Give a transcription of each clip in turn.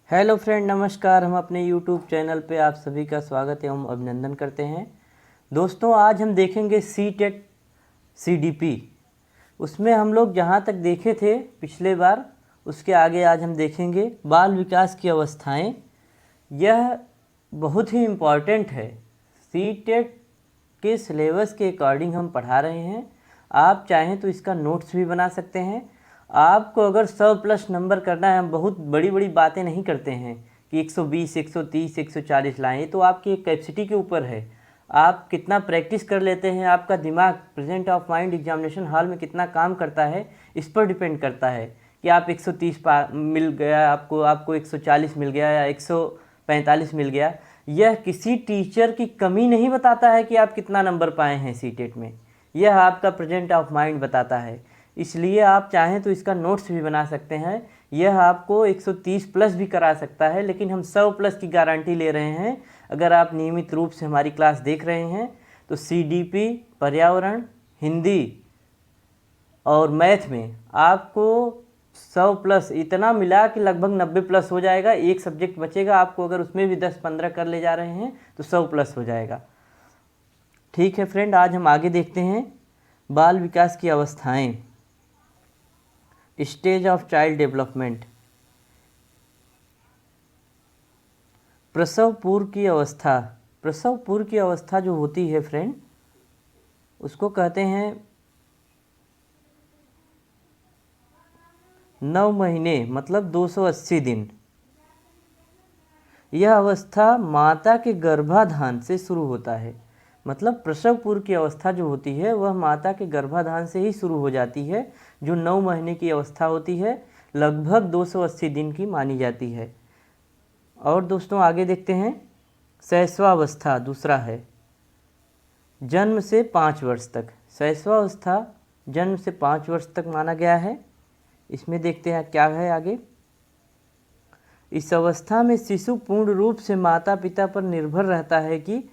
Hello friend, नमस्कार। हम अपने यूट्यूब चैनल पे आप सभी का स्वागत एवं अभिनंदन करते हैं। दोस्तों, आज हम देखेंगे सी टेट CDP। उसमें हम लोग जहाँ तक देखे थे पिछले बार, उसके आगे आज हम देखेंगे बाल विकास की अवस्थाएं। यह बहुत ही इम्पॉर्टेंट है। सी टेट के सिलेबस के अकॉर्डिंग हम पढ़ा रहे हैं। आप चाहें तो इसका नोट्स भी बना सकते हैं। आपको अगर 100+ नंबर करना है, हम बहुत बड़ी बड़ी बातें नहीं करते हैं कि 120, 130, 140 लाएँ। ये तो आपकी कैपेसिटी के ऊपर है। आप कितना प्रैक्टिस कर लेते हैं, आपका दिमाग present of mind examination hall में कितना काम करता है, इस पर डिपेंड करता है कि आप 130 मिल गया आपको 140 मिल गया या 145 मिल गया। यह किसी टीचर की कमी नहीं बताता है कि आप कितना नंबर पाए हैं सी टेट में। यह आपका प्रेजेंट ऑफ माइंड बताता है। इसलिए आप चाहें तो इसका नोट्स भी बना सकते हैं। यह आपको 130+ भी करा सकता है, लेकिन हम 100+ की गारंटी ले रहे हैं। अगर आप नियमित रूप से हमारी क्लास देख रहे हैं तो CDP, पर्यावरण, हिंदी और मैथ में आपको 100+ इतना मिला कि लगभग 90+ हो जाएगा। एक सब्जेक्ट बचेगा, आपको अगर उसमें भी 10-15 कर ले जा रहे हैं तो 100+ हो जाएगा। ठीक है फ्रेंड, आज हम आगे देखते हैं बाल विकास की अवस्थाएं। Stage of child development. प्रसव पूर्व की अवस्था। प्रसव पूर्व की अवस्था जो होती है फ्रेंड, उसको कहते हैं 9 महीने मतलब 280 दिन। यह अवस्था माता के गर्भाधान से शुरू होता है। मतलब प्रसव पूर्व की अवस्था जो होती है वह माता के गर्भाधान से ही शुरू हो जाती है, जो 9 महीने की अवस्था होती है, लगभग 280 दिन की मानी जाती है। और दोस्तों आगे देखते हैं शैशवावस्था। दूसरा है जन्म से 5 वर्ष तक। शैशवावस्था जन्म से 5 वर्ष तक माना गया है। इसमें देखते हैं क्या है आगे। इस अवस्था में शिशु पूर्ण रूप से माता पिता पर निर्भर रहता है कि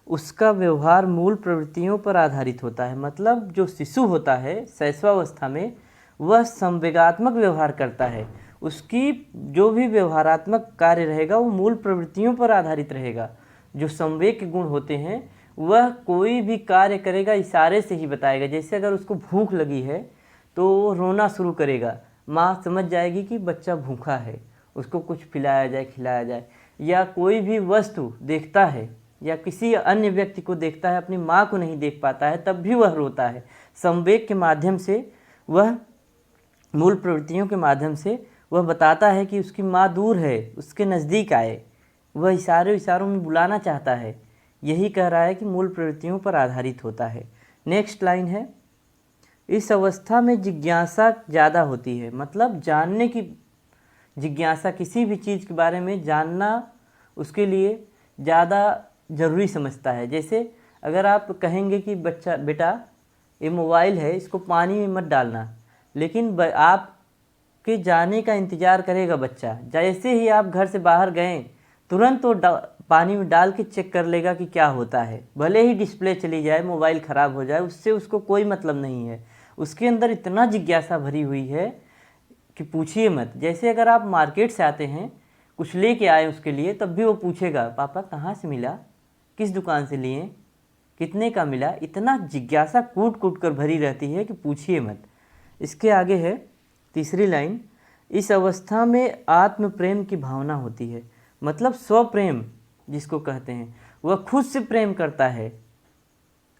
उसका व्यवहार मूल प्रवृत्तियों पर आधारित होता है। मतलब जो शिशु होता है शैशवावस्था में, वह संवेगात्मक व्यवहार करता है। उसकी जो भी व्यवहारात्मक कार्य रहेगा वो मूल प्रवृत्तियों पर आधारित रहेगा। जो संवेग के गुण होते हैं, वह कोई भी कार्य करेगा इशारे से ही बताएगा। जैसे अगर उसको भूख लगी है तो वो रोना शुरू करेगा, माँ समझ जाएगी कि बच्चा भूखा है, उसको कुछ पिलाया जाए, खिलाया जाए। या कोई भी वस्तु देखता है या किसी अन्य व्यक्ति को देखता है, अपनी माँ को नहीं देख पाता है, तब भी वह रोता है। संवेग के माध्यम से वह, मूल प्रवृत्तियों के माध्यम से वह बताता है कि उसकी माँ दूर है, उसके नज़दीक आए। वह इशारों में बुलाना चाहता है। यही कह रहा है कि मूल प्रवृत्तियों पर आधारित होता है। नेक्स्ट लाइन है, इस अवस्था में जिज्ञासा ज़्यादा होती है। मतलब जानने की जिज्ञासा, किसी भी चीज़ के बारे में जानना उसके लिए ज़्यादा ज़रूरी समझता है। जैसे अगर आप कहेंगे कि बच्चा, बेटा ये मोबाइल है, इसको पानी में मत डालना, लेकिन आपके जाने का इंतज़ार करेगा बच्चा। जैसे ही आप घर से बाहर गए, तुरंत वो पानी में डाल के चेक कर लेगा कि क्या होता है। भले ही डिस्प्ले चली जाए, मोबाइल ख़राब हो जाए, उससे उसको कोई मतलब नहीं है। उसके अंदर इतना जिज्ञासा भरी हुई है कि पूछिए मत। जैसे अगर आप मार्केट से आते हैं, कुछ लेके आए उसके लिए, तब भी वो पूछेगा पापा कहाँ से मिला, किस दुकान से लिए, कितने का मिला। इतना जिज्ञासा कूट कूट कर भरी रहती है कि पूछिए मत। इसके आगे है तीसरी लाइन, इस अवस्था में आत्म प्रेम की भावना होती है। मतलब स्वप्रेम जिसको कहते हैं, वह खुद से प्रेम करता है।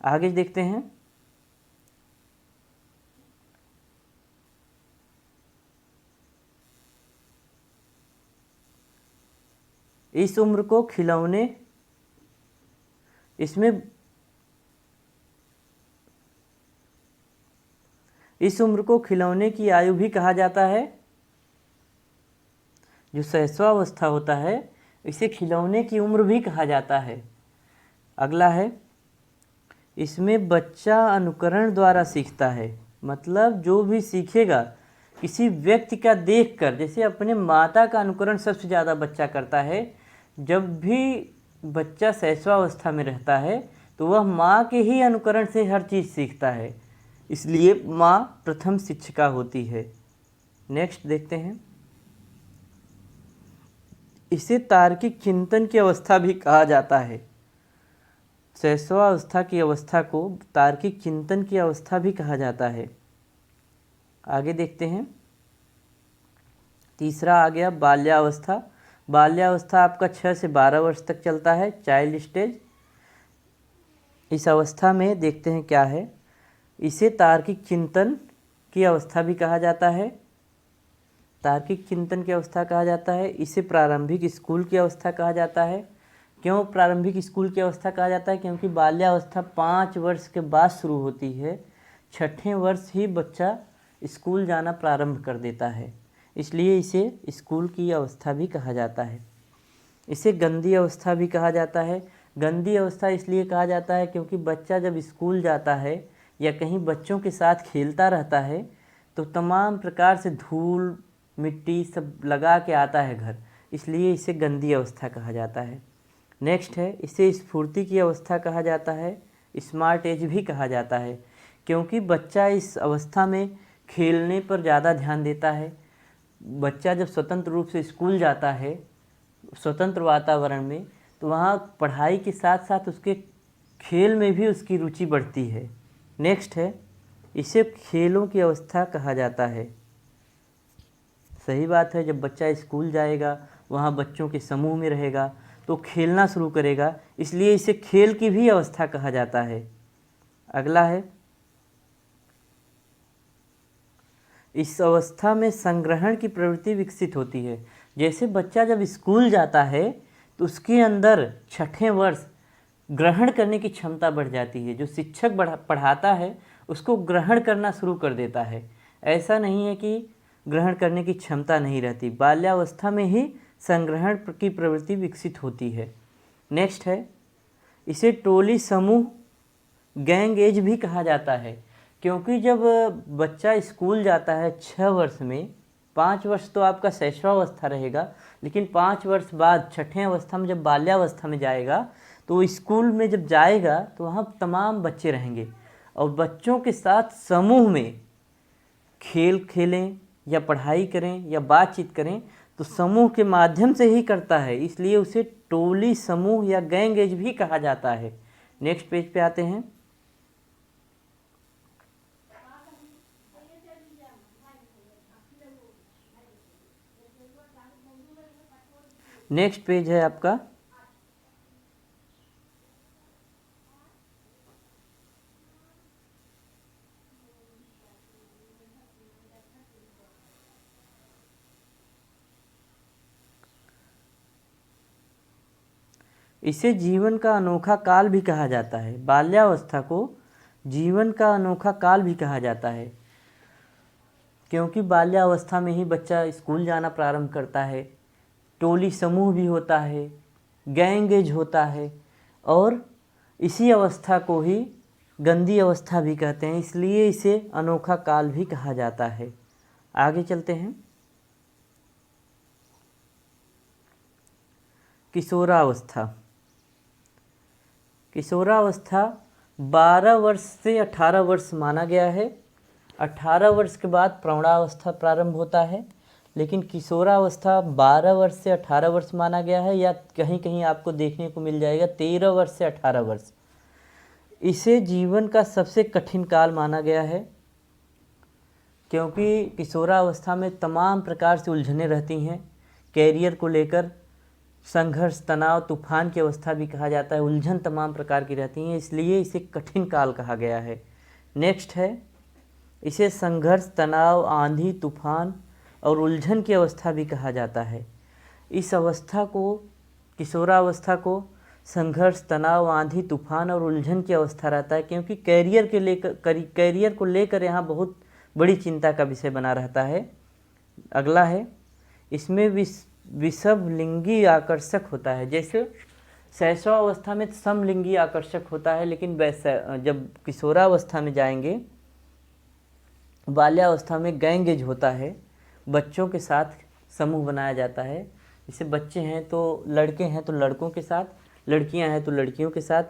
आगे देखते हैं, इस उम्र को खिलौने, इस उम्र को खिलौने की आयु भी कहा जाता है। जो शैशवावस्था होता है, इसे खिलौने की उम्र भी कहा जाता है। अगला है, इसमें बच्चा अनुकरण द्वारा सीखता है। मतलब जो भी सीखेगा किसी व्यक्ति का देखकर, जैसे अपने माता का अनुकरण सबसे ज़्यादा बच्चा करता है। जब भी बच्चा शैशवावस्था में रहता है तो वह माँ के ही अनुकरण से हर चीज़ सीखता है। इसलिए माँ प्रथम शिक्षिका होती है। नेक्स्ट देखते हैं, इसे तार्किक चिंतन की अवस्था भी कहा जाता है। शैशवावस्था की अवस्था को तार्किक चिंतन की अवस्था भी कहा जाता है। आगे देखते हैं। तीसरा आ गया बाल्यावस्था। बाल्यावस्था आपका 6 से 12 वर्ष तक चलता है, चाइल्ड स्टेज। इस अवस्था में देखते हैं क्या है। इसे तार्किक चिंतन की अवस्था भी कहा जाता है। तार्किक चिंतन की अवस्था कहा जाता है। इसे प्रारंभिक स्कूल की अवस्था कहा जाता है। क्यों प्रारंभिक स्कूल की अवस्था कहा जाता है? क्योंकि बाल्यावस्था 5 वर्ष के बाद शुरू होती है। 6ठे वर्ष ही बच्चा स्कूल जाना प्रारंभ कर देता है, इसलिए इसे स्कूल की अवस्था भी कहा जाता है। इसे गंदी अवस्था भी कहा जाता है। गंदी अवस्था इसलिए कहा जाता है क्योंकि बच्चा जब स्कूल जाता है या कहीं बच्चों के साथ खेलता रहता है तो तमाम प्रकार से धूल मिट्टी सब लगा के आता है घर, इसलिए इसे गंदी अवस्था कहा जाता है। नेक्स्ट है, इसे स्फूर्ति की अवस्था कहा जाता है, स्मार्ट एज भी कहा जाता है, क्योंकि बच्चा इस अवस्था में खेलने पर ज़्यादा ध्यान देता है। बच्चा जब स्वतंत्र रूप से स्कूल जाता है स्वतंत्र वातावरण में, तो वहाँ पढ़ाई के साथ साथ उसके खेल में भी उसकी रुचि बढ़ती है। नेक्स्ट है, इसे खेलों की अवस्था कहा जाता है। सही बात है, जब बच्चा स्कूल जाएगा वहाँ बच्चों के समूह में रहेगा तो खेलना शुरू करेगा, इसलिए इसे खेल की भी अवस्था कहा जाता है। अगला है, इस अवस्था में संग्रहण की प्रवृत्ति विकसित होती है। जैसे बच्चा जब स्कूल जाता है तो उसके अंदर 6ठे वर्ष ग्रहण करने की क्षमता बढ़ जाती है। जो शिक्षक पढ़ाता है उसको ग्रहण करना शुरू कर देता है। ऐसा नहीं है कि ग्रहण करने की क्षमता नहीं रहती, बाल्यावस्था में ही संग्रहण की प्रवृत्ति विकसित होती है। नेक्स्ट है, इसे टोली समूह गैंग एज भी कहा जाता है, क्योंकि जब बच्चा स्कूल जाता है 6 वर्ष में, 5 वर्ष तो आपका शैशवावस्था रहेगा, लेकिन 5 वर्ष बाद 6ठे अवस्था में जब बाल्यावस्था में जाएगा तो स्कूल में जब जाएगा तो वहाँ तमाम बच्चे रहेंगे और बच्चों के साथ समूह में खेल खेलें या पढ़ाई करें या बातचीत करें तो समूह के माध्यम से ही करता है, इसलिए उसे टोली समूह या गैंग एज भी कहा जाता है। नेक्स्ट पेज पे आते हैं। नेक्स्ट पेज है आपका इसे जीवन का अनोखा काल भी कहा जाता है। बाल्यावस्था को जीवन का अनोखा काल भी कहा जाता है, क्योंकि बाल्यावस्था में ही बच्चा स्कूल जाना प्रारंभ करता है, टोली समूह भी होता है, गैंग एज होता है, और इसी अवस्था को ही गंदी अवस्था भी कहते हैं, इसलिए इसे अनोखा काल भी कहा जाता है। आगे चलते हैं। किशोरावस्था। किशोरावस्था 12 वर्ष से 18 वर्ष माना गया है। 18 वर्ष के बाद प्रौढ़ावस्था प्रारंभ होता है, लेकिन किशोरावस्था 12 वर्ष से 18 वर्ष माना गया है, या कहीं कहीं आपको देखने को मिल जाएगा 13 वर्ष से 18 वर्ष। इसे जीवन का सबसे कठिन काल माना गया है, क्योंकि किशोरावस्था में तमाम प्रकार से उलझनें रहती हैं। कैरियर को लेकर संघर्ष, तनाव, तूफान की अवस्था भी कहा जाता है, उलझन तमाम प्रकार की रहती हैं, इसलिए इसे कठिन काल कहा गया है। नेक्स्ट है, इसे संघर्ष, तनाव, आंधी, तूफान और उलझन की अवस्था भी कहा जाता है। इस अवस्था को, किशोरावस्था को संघर्ष, तनाव, आंधी, तूफान और उलझन की अवस्था रहता है, क्योंकि कैरियर को लेकर यहाँ बहुत बड़ी चिंता का विषय बना रहता है। अगला है, इसमें विषमलिंगी आकर्षक होता है। जैसे शैशवावस्था में समलिंगी आकर्षक होता है, लेकिन जब किशोरावस्था में जाएंगे, बाल्यावस्था में गैंग एज होता है, बच्चों के साथ समूह बनाया जाता है। जैसे बच्चे हैं तो लड़के हैं तो लड़कों के साथ, लड़कियां हैं तो लड़कियों के साथ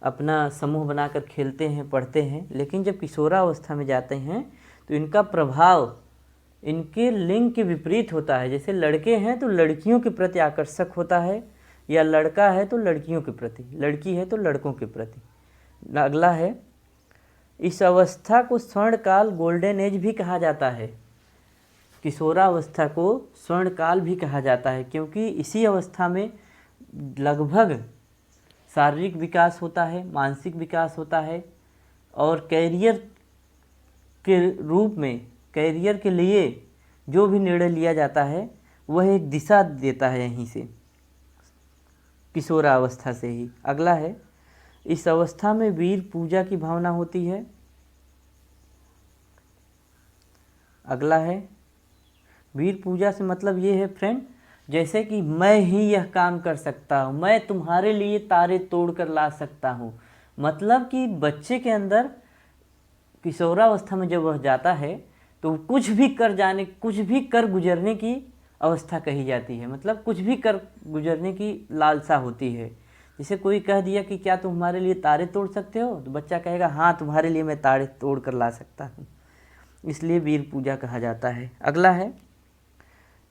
अपना समूह बनाकर खेलते हैं, पढ़ते हैं। लेकिन जब किशोरावस्था में जाते हैं तो इनका प्रभाव इनके लिंग के विपरीत होता है। जैसे लड़के हैं तो लड़कियों के प्रति आकर्षक होता है, या लड़का है तो लड़कियों के प्रति, लड़की है तो लड़कों के प्रति। अगला है, इस अवस्था को स्वर्णकाल गोल्डन एज भी कहा जाता है। किशोरावस्था को स्वर्णकाल भी कहा जाता है, क्योंकि इसी अवस्था में लगभग शारीरिक विकास होता है, मानसिक विकास होता है, और कैरियर के रूप में, कैरियर के लिए जो भी निर्णय लिया जाता है वह एक दिशा देता है यहीं से, किशोरावस्था से ही। अगला है, इस अवस्था में वीर पूजा की भावना होती है। अगला है, वीर पूजा से मतलब ये है फ्रेंड, जैसे कि मैं ही यह काम कर सकता हूँ, मैं तुम्हारे लिए तारे तोड़ कर ला सकता हूँ। मतलब कि बच्चे के अंदर किशोरावस्था में जब वह जाता है तो कुछ भी कर गुजरने की अवस्था कही जाती है। मतलब कुछ भी कर गुजरने की लालसा होती है। जैसे कोई कह दिया कि क्या तुम हमारे लिए तारे तोड़ सकते हो, तो बच्चा कहेगा हाँ तुम्हारे लिए मैं तारे तोड़ कर ला सकता हूँ, इसलिए वीर पूजा कहा जाता है। अगला है,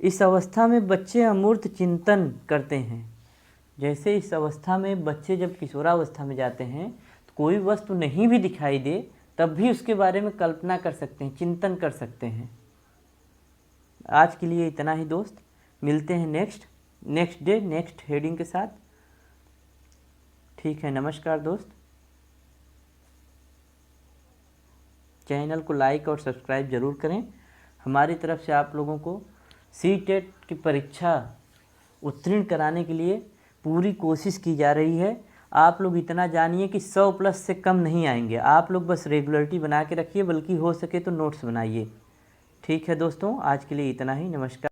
इस अवस्था में बच्चे अमूर्त चिंतन करते हैं। जैसे इस अवस्था में बच्चे जब किशोरावस्था में जाते हैं तो कोई वस्तु नहीं भी दिखाई दे तब भी उसके बारे में कल्पना कर सकते हैं, चिंतन कर सकते हैं। आज के लिए इतना ही दोस्त, मिलते हैं नेक्स्ट डे नेक्स्ट हेडिंग के साथ। ठीक है, नमस्कार दोस्त। चैनल को लाइक और सब्सक्राइब ज़रूर करें। हमारी तरफ से आप लोगों को सीटेट की परीक्षा उत्तीर्ण कराने के लिए पूरी कोशिश की जा रही है। आप लोग इतना जानिए कि 100+ से कम नहीं आएंगे। आप लोग बस रेगुलरिटी बना के रखिए, बल्कि हो सके तो नोट्स बनाइए। ठीक है दोस्तों, आज के लिए इतना ही, नमस्कार।